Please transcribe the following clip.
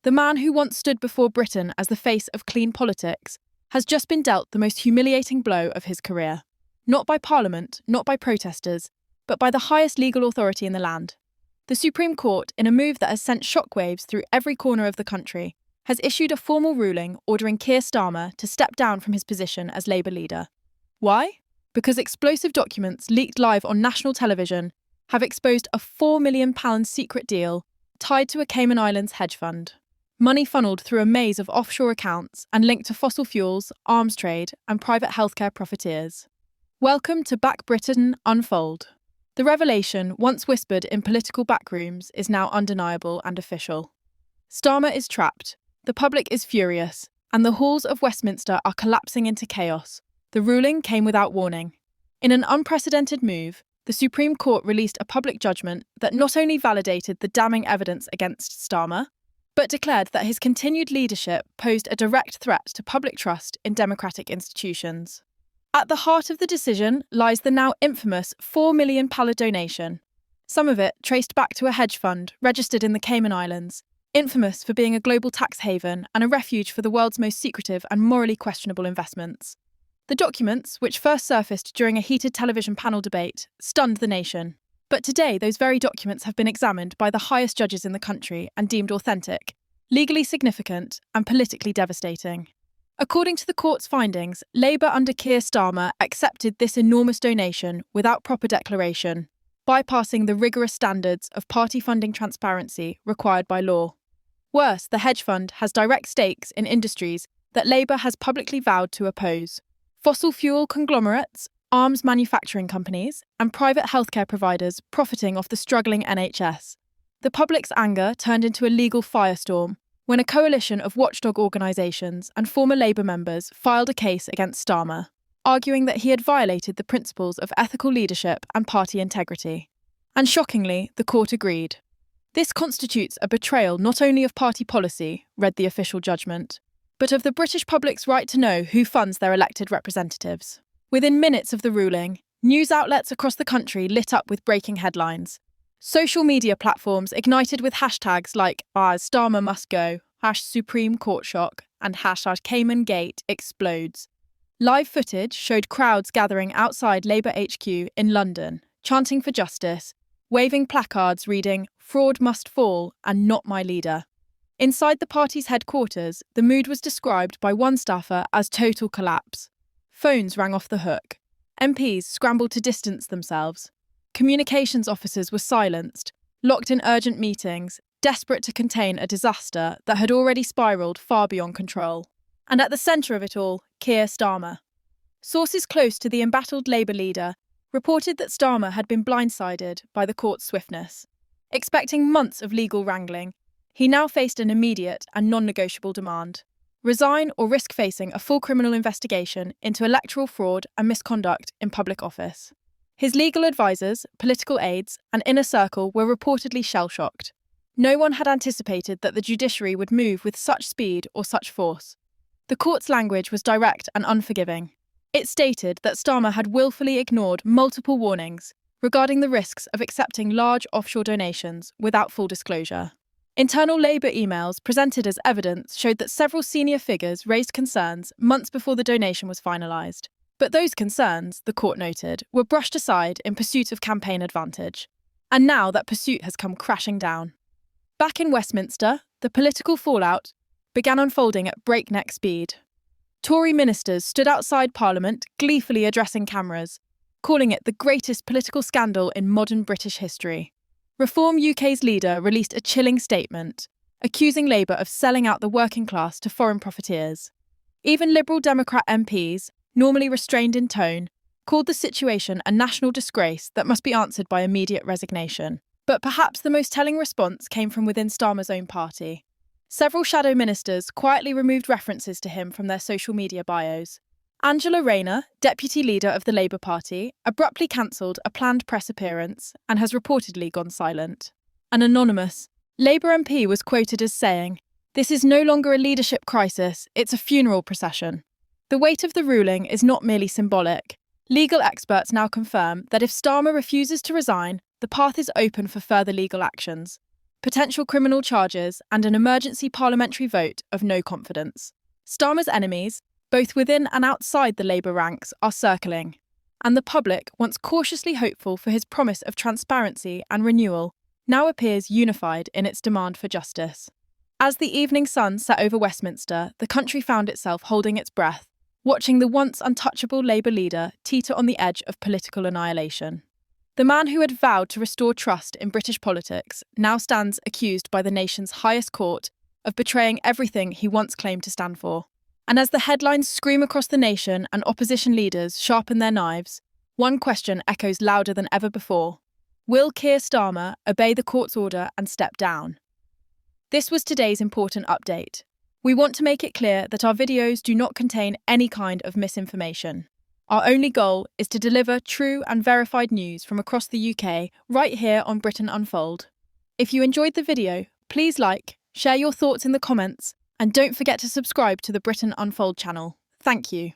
The man who once stood before Britain as the face of clean politics has just been dealt the most humiliating blow of his career. Not by Parliament, not by protesters, but by the highest legal authority in the land. The Supreme Court, in a move that has sent shockwaves through every corner of the country, has issued a formal ruling ordering Keir Starmer to step down from his position as Labour leader. Why? Because explosive documents leaked live on national television have exposed a £4 million secret deal tied to a Cayman Islands hedge fund. Money funneled through a maze of offshore accounts and linked to fossil fuels, arms trade, and private healthcare profiteers. Welcome to Back Britain Unfold. The revelation, once whispered in political backrooms, is now undeniable and official. Starmer is trapped, the public is furious, and the halls of Westminster are collapsing into chaos. The ruling came without warning. In an unprecedented move, the Supreme Court released a public judgment that not only validated the damning evidence against Starmer, but declared that his continued leadership posed a direct threat to public trust in democratic institutions. At the heart of the decision lies the now infamous £4 million donation, some of it traced back to a hedge fund registered in the Cayman Islands, infamous for being a global tax haven and a refuge for the world's most secretive and morally questionable investments. The documents, which first surfaced during a heated television panel debate, stunned the nation. But today, those very documents have been examined by the highest judges in the country and deemed authentic, legally significant, and politically devastating. According to the court's findings, Labour under Keir Starmer accepted this enormous donation without proper declaration, bypassing the rigorous standards of party funding transparency required by law. Worse, the hedge fund has direct stakes in industries that Labour has publicly vowed to oppose: fossil fuel conglomerates, arms manufacturing companies, and private healthcare providers profiting off the struggling NHS. The public's anger turned into a legal firestorm when a coalition of watchdog organisations and former Labour members filed a case against Starmer, arguing that he had violated the principles of ethical leadership and party integrity. And shockingly, the court agreed. This constitutes a betrayal not only of party policy, read the official judgment, but of the British public's right to know who funds their elected representatives. Within minutes of the ruling, news outlets across the country lit up with breaking headlines. Social media platforms ignited with hashtags like #Starmer must go, #Supreme Court shock, and #Cayman Gate explodes. Live footage showed crowds gathering outside Labour HQ in London, chanting for justice, waving placards reading "Fraud must fall" and "Not my leader." Inside the party's headquarters, the mood was described by one staffer as total collapse. Phones rang off the hook. MPs scrambled to distance themselves. Communications officers were silenced, locked in urgent meetings, desperate to contain a disaster that had already spiralled far beyond control. And at the centre of it all, Keir Starmer. Sources close to the embattled Labour leader reported that Starmer had been blindsided by the court's swiftness. Expecting months of legal wrangling, he now faced an immediate and non-negotiable demand: resign or risk facing a full criminal investigation into electoral fraud and misconduct in public office. His legal advisors, political aides, and inner circle were reportedly shell-shocked. No one had anticipated that the judiciary would move with such speed or such force. The court's language was direct and unforgiving. It stated that Starmer had willfully ignored multiple warnings regarding the risks of accepting large offshore donations without full disclosure. Internal Labour emails presented as evidence showed that several senior figures raised concerns months before the donation was finalised. But those concerns, the court noted, were brushed aside in pursuit of campaign advantage. And now that pursuit has come crashing down. Back in Westminster, the political fallout began unfolding at breakneck speed. Tory ministers stood outside Parliament, gleefully addressing cameras, calling it the greatest political scandal in modern British history. Reform UK's leader released a chilling statement, accusing Labour of selling out the working class to foreign profiteers. Even Liberal Democrat MPs, normally restrained in tone, called the situation a national disgrace that must be answered by immediate resignation. But perhaps the most telling response came from within Starmer's own party. Several shadow ministers quietly removed references to him from their social media bios. Angela Rayner, deputy leader of the Labour Party, abruptly cancelled a planned press appearance and has reportedly gone silent. An anonymous Labour MP was quoted as saying, "This is no longer a leadership crisis, it's a funeral procession." The weight of the ruling is not merely symbolic. Legal experts now confirm that if Starmer refuses to resign, the path is open for further legal actions. potential criminal charges, and an emergency parliamentary vote of no confidence. Starmer's enemies, both within and outside the Labour ranks, are circling, and the public, once cautiously hopeful for his promise of transparency and renewal, now appears unified in its demand for justice. As the evening sun set over Westminster, the country found itself holding its breath, watching the once untouchable Labour leader teeter on the edge of political annihilation. The man who had vowed to restore trust in British politics now stands accused by the nation's highest court of betraying everything he once claimed to stand for. And as the headlines scream across the nation and opposition leaders sharpen their knives, one question echoes louder than ever before. Will Keir Starmer obey the court's order and step down? This was today's important update. We want to make it clear that our videos do not contain any kind of misinformation. Our only goal is to deliver true and verified news from across the UK right here on Britain Unfold. If you enjoyed the video, please like, share your thoughts in the comments, and don't forget to subscribe to the Britain Unfold channel. Thank you.